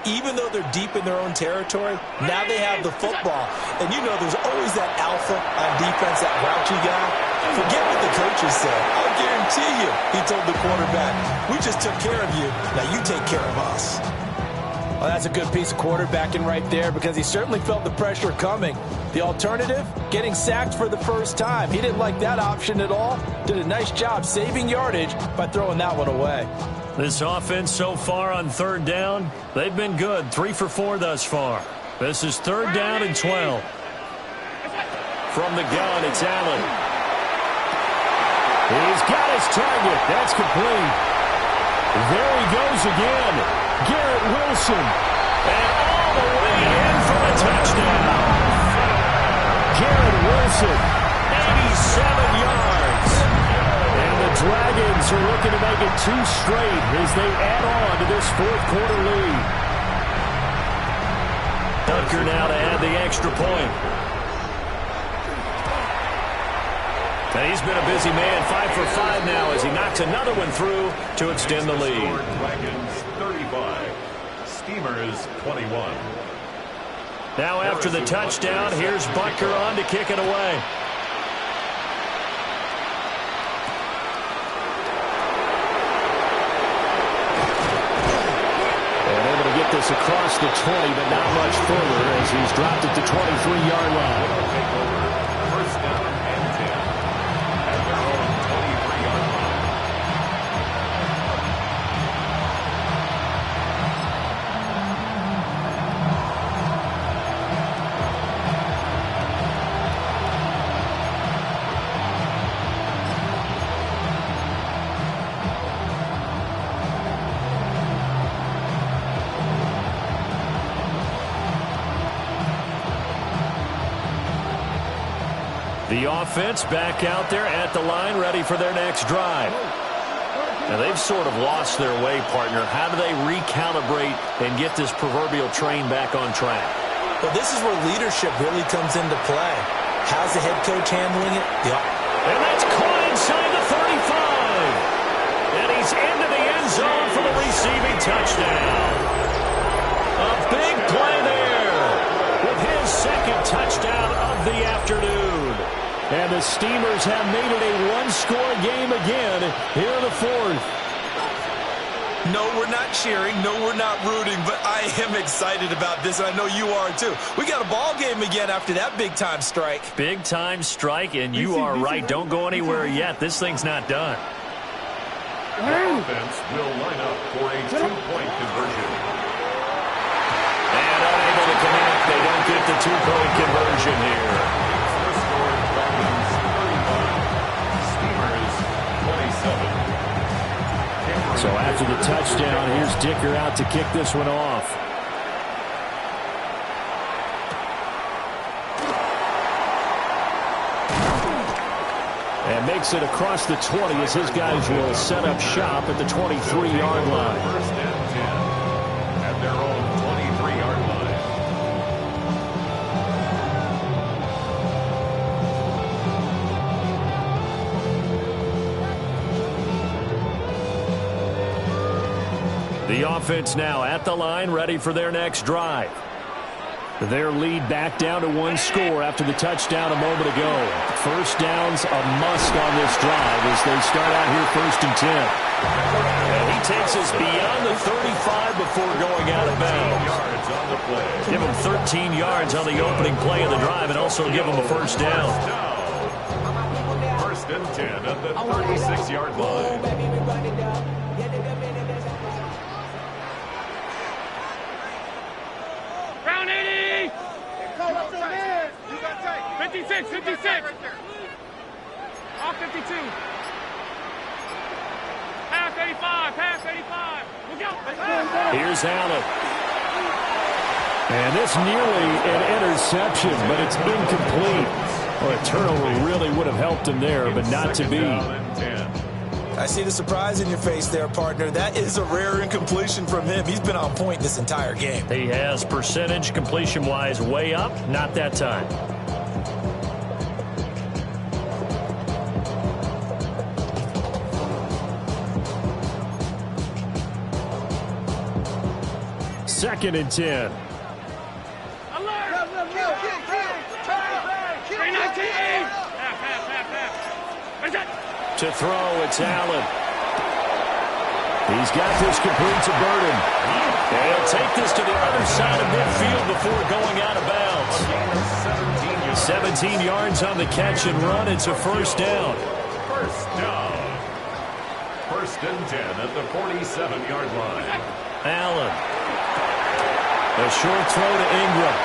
[SPEAKER 4] Even though they're deep in their own territory, now they have the football. And you know there's always that alpha on defense, that grouchy guy. Forget what the coaches said. I'll guarantee you, he told the quarterback, we just took care of you. Now you take care of us. Well, that's a good piece of quarterbacking right there because he certainly felt the pressure coming. The alternative, getting sacked for the first time. He didn't like that option at all. Did a nice job saving yardage by throwing that one away.
[SPEAKER 2] This offense so far on 3rd down, they've been good. 3 for 4 thus far. This is 3rd down and 12. From the gun, it's Allen. He's got his target. That's complete. There he goes again. Garrett Wilson. And all the way in for a touchdown. Garrett Wilson, 87 yards. And the Dragons are looking to make it 2 straight as they add on to this fourth-quarter lead. Dunker now to add the extra point. And he's been a busy man, 5 for 5 now as he knocks another one through to extend the lead.
[SPEAKER 3] Dragons 35, Steamers 21.
[SPEAKER 2] Now after the touchdown, here's Butker on to kick it away. And able to get this across the 20, but not much further as he's dropped it to 23-yard line.
[SPEAKER 3] First down and 10 at their own 23-yard line.
[SPEAKER 2] The offense back out there at the line, ready for their next drive. Now, they've sort of lost their way, partner. How do they recalibrate and get this proverbial train back on track?
[SPEAKER 4] Well, this is where leadership really comes into play. How's the head coach handling it?
[SPEAKER 2] And that's caught inside the 35. And he's into the end zone for the receiving touchdown. A big play there with his second touchdown of the afternoon. And the Steamers have made it a one-score game again here in the fourth.
[SPEAKER 4] No, we're not cheering. No, we're not rooting. But I am excited about this, and I know you are too. We got a ball game again after that big-time strike.
[SPEAKER 2] Big-time strike, and you are right. Don't go anywhere yet. This thing's not done.
[SPEAKER 3] The offense will line up for a 2-point conversion.
[SPEAKER 2] And unable to connect. They don't get the 2-point conversion here. So after the touchdown, here's Dicker out to kick this one off. And makes it across the 20 as his guys will set up shop at the 23-yard line.
[SPEAKER 3] First and 10 at their own 23-yard line.
[SPEAKER 2] The offense now at the line, ready for their next drive. Their lead back down to 1 score after the touchdown a moment ago. First down's a must on this drive as they start out here first and 10. And he takes us beyond the 35 before going out of bounds.
[SPEAKER 3] Yards on the play.
[SPEAKER 2] Give him 13 yards on the opening play of the drive and also give him a first down.
[SPEAKER 3] First and 10 at the 36-yard line.
[SPEAKER 5] Round 80! 56, 56! All 52. Pass 85, pass 85. Look out!
[SPEAKER 2] Here's Allen. And this nearly an interception, but it's incomplete. Well, a turnover really would have helped him there, but not to be.
[SPEAKER 4] I see the surprise in your face there, partner. That is a rare incompletion from him. He's been on point this entire game.
[SPEAKER 2] He has percentage completion-wise way up, not that time. Second and 10.
[SPEAKER 5] Alert! 319! Pass.
[SPEAKER 2] To throw, it's Allen. He's got this complete to Burden. And he'll take this to the other side of midfield before going out of bounds. 17 yards on the catch and run. It's a first down.
[SPEAKER 3] First down. First and 10 at the 47-yard line.
[SPEAKER 2] Allen. A short throw to Ingram.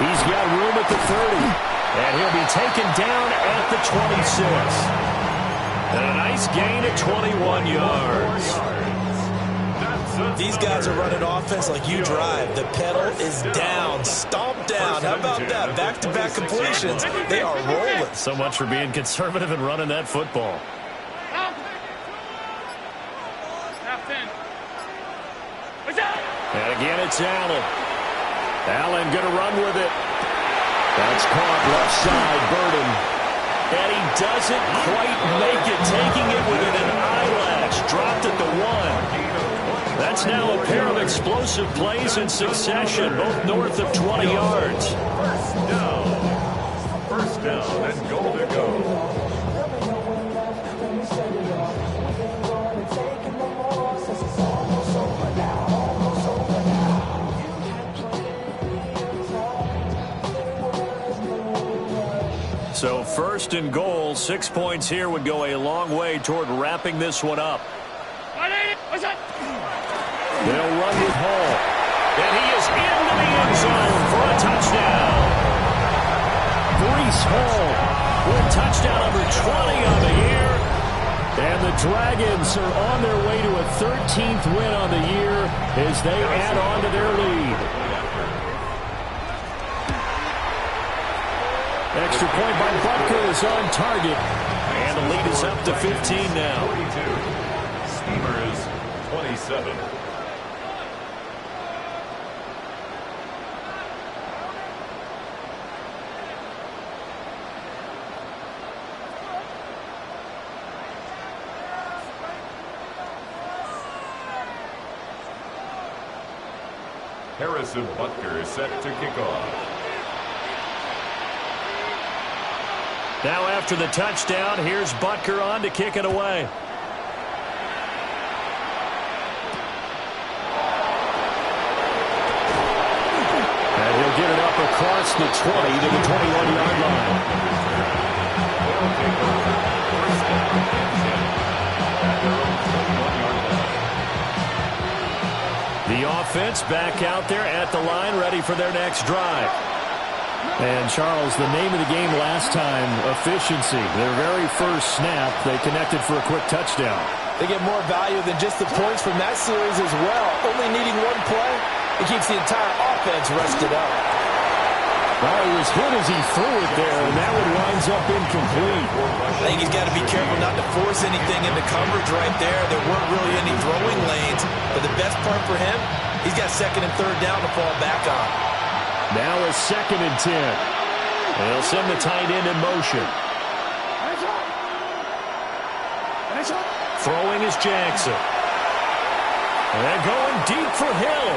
[SPEAKER 2] He's got room at the 30. And he'll be taken down at the 26. And a nice gain of 21 yards.
[SPEAKER 4] These guys are running offense like you drive. The pedal is down, stomp down. How about that? Back-to-back completions. They are rolling.
[SPEAKER 2] So much for being conservative and running that football. And again, it's Allen. Allen going to run with it. That's caught left side, Burden. And he doesn't quite make it, taking it within an eyelash. Dropped at the 1. That's now a pair of explosive plays in succession, both north of 20 yards.
[SPEAKER 3] First down and goal to go.
[SPEAKER 2] So first and goal, 6 points here would go a long way toward wrapping this one up. They'll run with Hall. And he is into the end zone for a touchdown. Breece Hall with touchdown number 20 on the year. And the Dragons are on their way to a 13th win on the year as they add on to their lead. Extra point by Butker is on target. And the lead is up to 15 now.
[SPEAKER 3] 42. Steelers 27. Harrison Butker set to kick off.
[SPEAKER 2] Now after the touchdown, here's Butker on to kick it away. And he'll get it up across the 20 to the 21-yard line. The offense back out there at the line, ready for their next drive.
[SPEAKER 6] And, Charles, the name of the game last time, efficiency. Their very first snap, they connected for a quick touchdown.
[SPEAKER 4] They get more value than just the points from that series as well. Only needing one play, it keeps the entire offense rested up.
[SPEAKER 6] Well, he was hit as he threw it there, and that one winds up incomplete.
[SPEAKER 4] I think he's got to be careful not to force anything into coverage right there. There weren't really any throwing lanes, but the best part for him, he's got second and third down to fall back on.
[SPEAKER 2] Now a 2nd and 10. They'll send the tight end in motion. Throwing is Jackson. And they're going deep for Hill.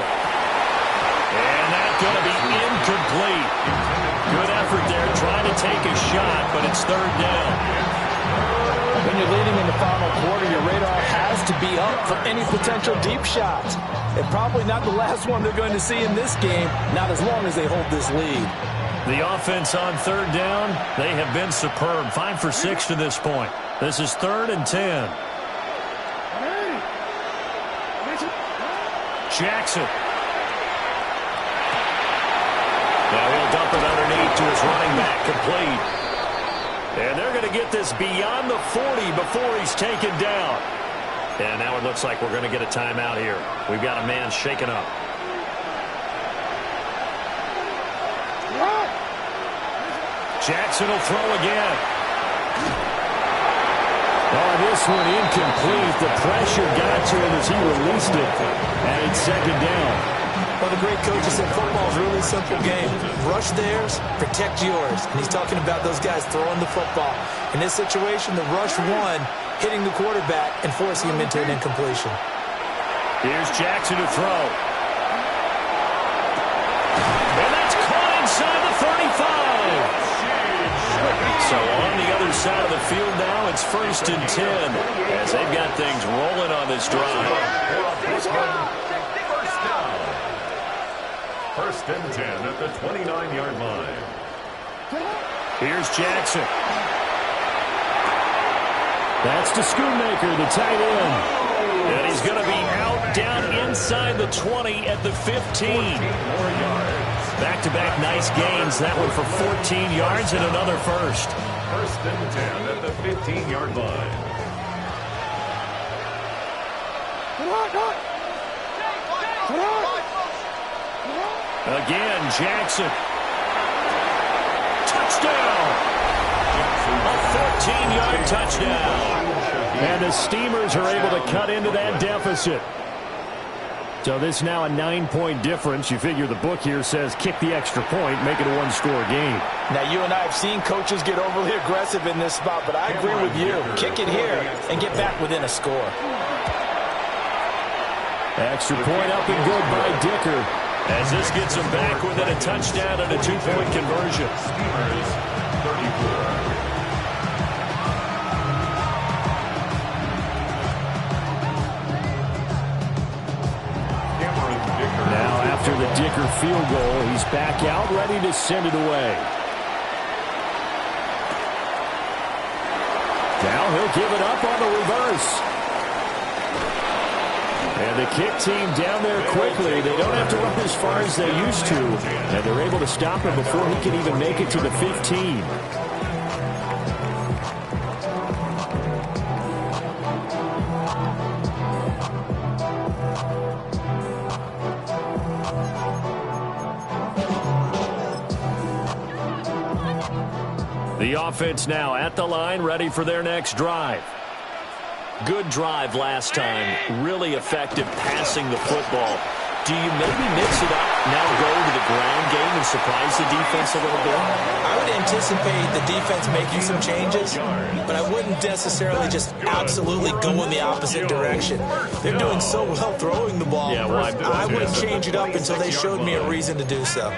[SPEAKER 2] And that's going to be incomplete. Good effort there trying to take a shot, but it's third down.
[SPEAKER 4] When you're leading in the final quarter, your radar has to be up for any potential deep shots. And probably not the last one they're going to see in this game, not as long as they hold this lead.
[SPEAKER 2] The offense on third down, they have been superb. 5 for 6 to this point. This is 3rd and 10. Jackson. Now he'll dump it underneath to his running back, complete. And they're going to get this beyond the 40 before he's taken down. And now it looks like we're going to get a timeout here. We've got a man shaken up. Jackson will throw again.
[SPEAKER 6] Oh, this one incomplete. The pressure got to him as he released it. And it's 2nd down.
[SPEAKER 4] Well, the great coaches said football is a really simple game. Rush theirs, protect yours. And he's talking about those guys throwing the football. In this situation, the rush one, hitting the quarterback and forcing him into an incompletion.
[SPEAKER 2] Here's Jackson to throw. And that's caught inside the 35. So on the other side of the field now, it's 1st and 10 as they've got things rolling on this drive.
[SPEAKER 3] First and 10 at the 29-yard line.
[SPEAKER 2] Here's Jackson.
[SPEAKER 6] That's to Schoonmaker, the tight end.
[SPEAKER 2] And he's going to be out down inside the 20 at the 15. Back-to-back nice gains. That one for 14 yards and another first.
[SPEAKER 3] First and 10 at the 15-yard line.
[SPEAKER 2] Again, Jackson. Touchdown! A 14-yard touchdown. And the Steamers are able to cut into that deficit. So this is now a 9-point difference. You figure the book here says kick the extra point, make it a one-score game.
[SPEAKER 4] Now, you and I have seen coaches get overly aggressive in this spot, but I agree with you. Kick it here and get back within a score.
[SPEAKER 2] Extra point up and good by Dicker. As this gets him back within a touchdown and a 2-point conversion.
[SPEAKER 3] Steelers, 34.
[SPEAKER 2] Now, after the Dicker field goal, he's back out, ready to send it away. Now he'll give it up on the reverse. And the kick team down there quickly. They don't have to run as far as they used to. And they're able to stop him before he can even make it to the 15. The offense now at the line, ready for their next drive. Good drive last time. Really effective passing the football. Do you maybe mix it up, now go to the ground game and surprise the defense a little bit?
[SPEAKER 4] I would anticipate the defense making some changes, but I wouldn't necessarily just absolutely go in the opposite direction. They're doing so well throwing the ball.
[SPEAKER 2] Yeah, well,
[SPEAKER 4] I wouldn't change it up until they showed me a reason to do so.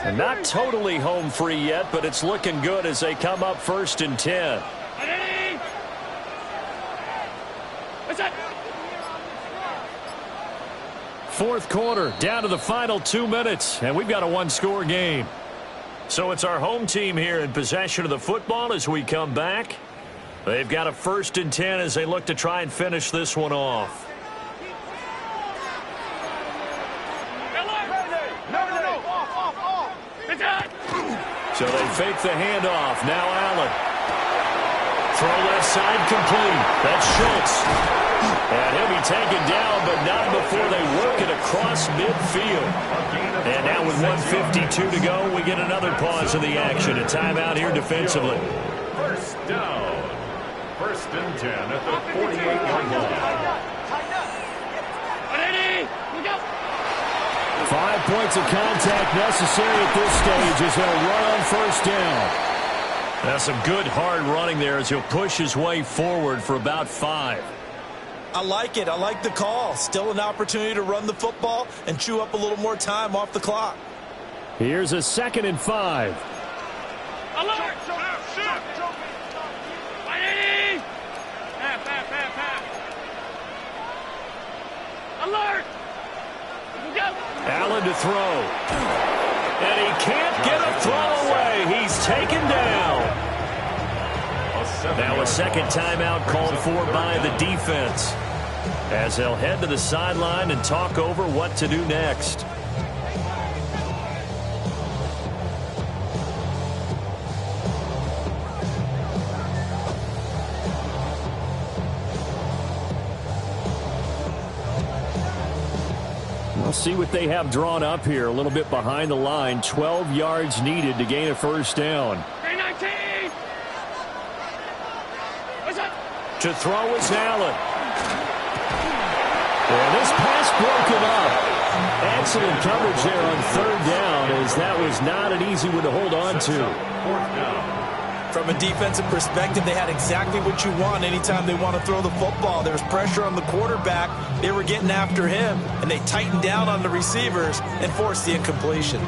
[SPEAKER 2] And not totally home free yet, but it's looking good as they come up 1st and 10. Fourth quarter, down to the final 2 minutes, and we've got a one-score game. So it's our home team here in possession of the football as we come back. They've got a 1st and 10 as they look to try and finish this one off. So they fake the handoff. Now Allen. Throw left side complete. That's Schultz. And he'll be taken down, but not before they work it across midfield. And now with 1:52 to go, we get another pause in the action. A timeout here defensively.
[SPEAKER 3] First down. 1st and 10 at the 48-yard line.
[SPEAKER 2] 5 points of contact necessary at this stage as he'll run on 1st down. That's some good hard running there as he'll push his way forward for about 5.
[SPEAKER 4] I like it. I like the call. Still an opportunity to run the football and chew up a little more time off the clock.
[SPEAKER 2] Here's a 2nd and 5.
[SPEAKER 5] Alert! Alert!
[SPEAKER 2] Allen to throw. And he can't get a throw away. He's taken down. Now a second timeout called for by the defense as they'll head to the sideline and talk over what to do next. We'll see what they have drawn up here. A little bit behind the line. 12 yards needed to gain a 1st down. To throw is Allen. And this pass broken up. Excellent coverage there on 3rd down, as that was not an easy one to hold on to.
[SPEAKER 3] 4th down.
[SPEAKER 4] From a defensive perspective, they had exactly what you want anytime they want to throw the football. There was pressure on the quarterback. They were getting after him, and they tightened down on the receivers and forced the incompletion.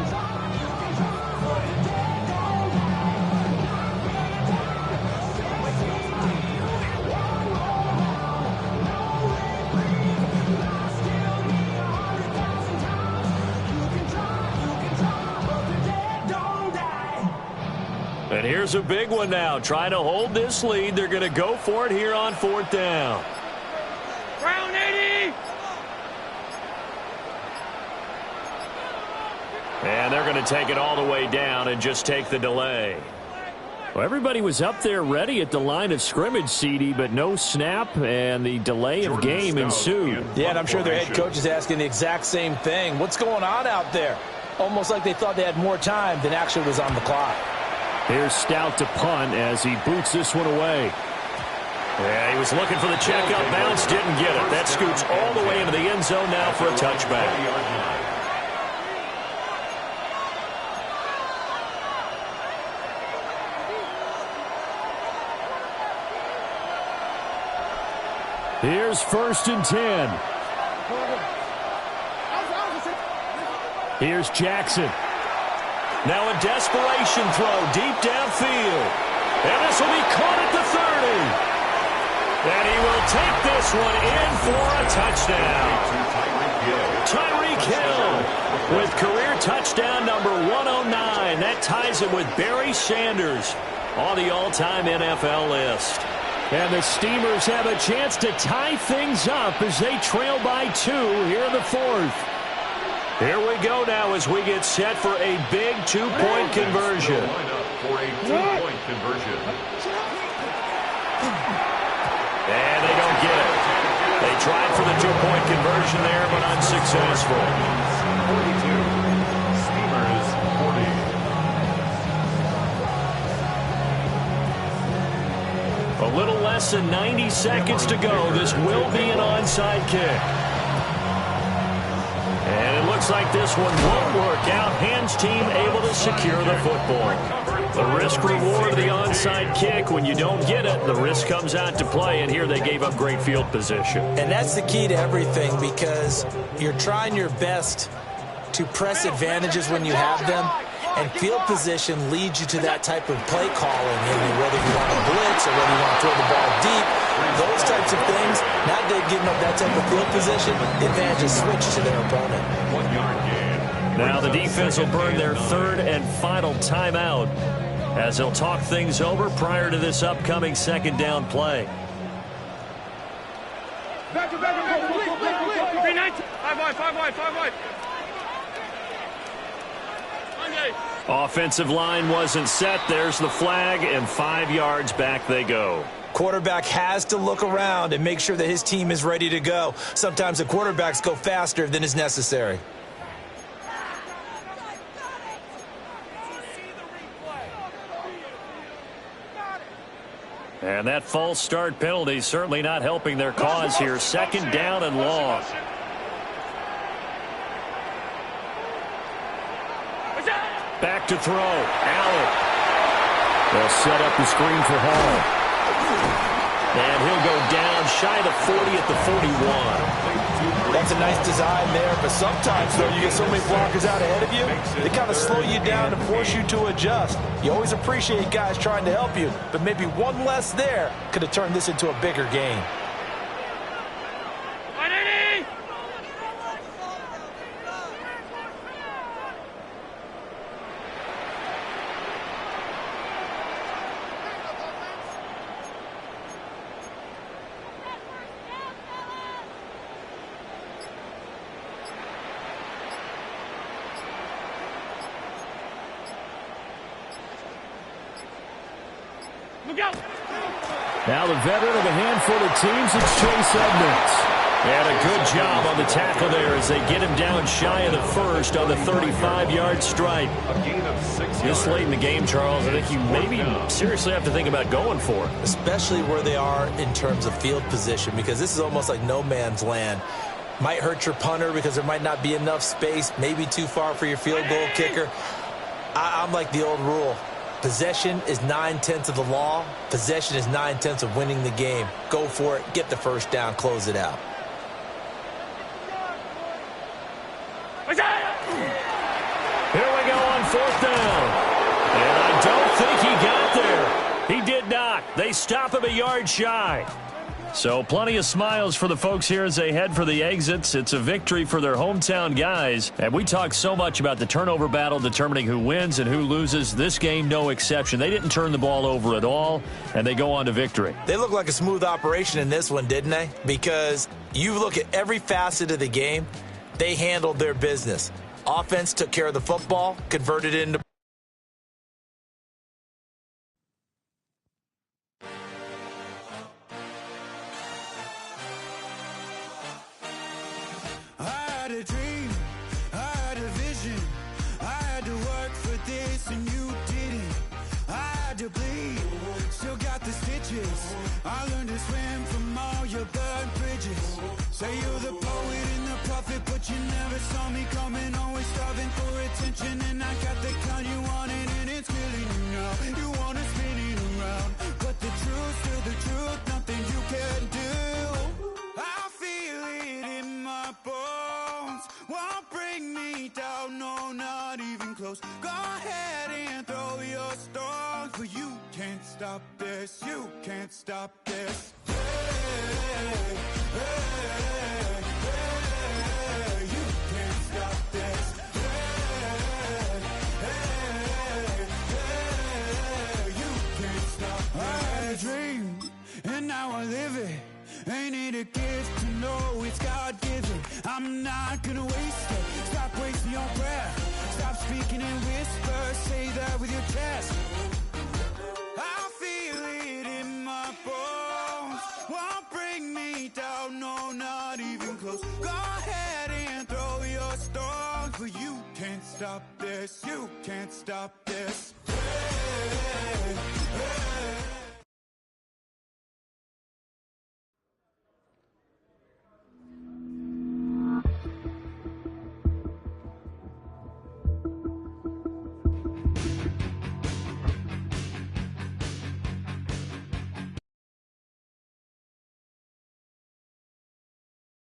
[SPEAKER 2] And here's a big one now. Trying to hold this lead. They're going to go for it here on 4th down.
[SPEAKER 5] Brown 80!
[SPEAKER 2] And they're going to take it all the way down and just take the delay. Well, everybody was up there ready at the line of scrimmage, CD, but no snap, and the delay of game ensued.
[SPEAKER 4] Yeah, and I'm sure their head coach is asking the exact same thing. What's going on out there? Almost like they thought they had more time than actually was on the clock.
[SPEAKER 2] Here's Stout to punt as he boots this one away. Yeah, he was looking for the checkup bounce, didn't get it. That scoots all the way into the end zone now for a touchback. Here's 1st and 10. Here's Jackson. Now a desperation throw deep downfield. And this will be caught at the 30. And he will take this one in for a touchdown. Tyreek Hill with career touchdown number 109. That ties him with Barry Sanders on the all-time NFL list. And the Steamers have a chance to tie things up as they trail by 2 here in the 4th. Here we go now as we get set for a big 2-point conversion.
[SPEAKER 3] For a 2-point conversion.
[SPEAKER 2] And they don't get it. They tried for the 2-point conversion there, but unsuccessful.
[SPEAKER 3] 42. Steamers 40.
[SPEAKER 2] A little less than 90 seconds to go. This will be an onside kick. And it looks like this one won't work out. Hands team able to secure the football. The risk-reward of the onside kick. When you don't get it, the risk comes out to play, and here they gave up great field position.
[SPEAKER 4] And that's the key to everything, because you're trying your best to press advantages when you have them, and field position leads you to that type of play calling, whether you want to blitz or whether you want to throw the ball deep. Those types of things, now they've given up that type of field position, the advantage is switched to their opponent.
[SPEAKER 3] 1 yard gain.
[SPEAKER 2] Now the defense will burn their 3rd and final timeout as they'll talk things over prior to this upcoming 2nd down play.
[SPEAKER 5] Back, 5 wide.
[SPEAKER 2] Offensive line wasn't set. There's the flag, and 5 yards back they go.
[SPEAKER 4] Quarterback has to look around and make sure that his team is ready to go. Sometimes the quarterbacks go faster than is necessary.
[SPEAKER 2] And that false start penalty certainly not helping their cause here. 2nd down and long. Back to throw. Allen. They'll set up the screen for Hall. And he'll go down shy of the 40 at the 41.
[SPEAKER 4] That's a nice design there, but sometimes, though, you get so many blockers out ahead of you, they kind of slow you down and force you to adjust. You always appreciate guys trying to help you, but maybe one less there could have turned this into a bigger game.
[SPEAKER 2] Now the veteran of a handful of teams, it's Chase Edmonds. And a good job on the tackle there as they get him down shy of the 1st on the 35-yard strike.
[SPEAKER 3] A gain of 6 yards.
[SPEAKER 2] This late in the game, Charles, I think you maybe seriously have to think about going for it.
[SPEAKER 4] Especially where they are in terms of field position, because this is almost like no man's land. Might hurt your punter because there might not be enough space, maybe too far for your field goal kicker. I'm like the old rule. Possession is 9/10 of the law. Possession is 9/10 of winning the game. Go for it. Get the 1st down. Close it out.
[SPEAKER 2] Here we go on 4th down. And I don't think he got there. He did not. They stop him a yard shy. So plenty of smiles for the folks here as they head for the exits. It's a victory for their hometown guys. And we talk so much about the turnover battle determining who wins and who loses. This game, no exception. They didn't turn the ball over at all, and they go on to victory.
[SPEAKER 4] They look like a smooth operation in this one, didn't they? Because you look at every facet of the game, they handled their business. Offense took care of the football, converted it into
[SPEAKER 7] Say you're the poet and the prophet, but you never saw me coming. Always starving for attention, and I got the kind you wanted, and it's killing you now. You wanna spin it around, but the truth's still the truth, nothing you can do. I feel it in my bones, won't bring me down, no, not even close. Go ahead and throw your stones, but you can't stop this, you can't stop this. Hey, hey, hey, you can't stop this. Hey, hey, hey, you can't stop this. I had a dream, and now I live it. Ain't it a gift to know it's God-given? I'm not gonna waste it. Stop wasting your breath. Stop speaking in whispers. Say that with your chest. I feel it in my bones, won't bring me down, no, not even close. Go ahead and throw your stones, but you can't stop this, you can't stop this. Hey,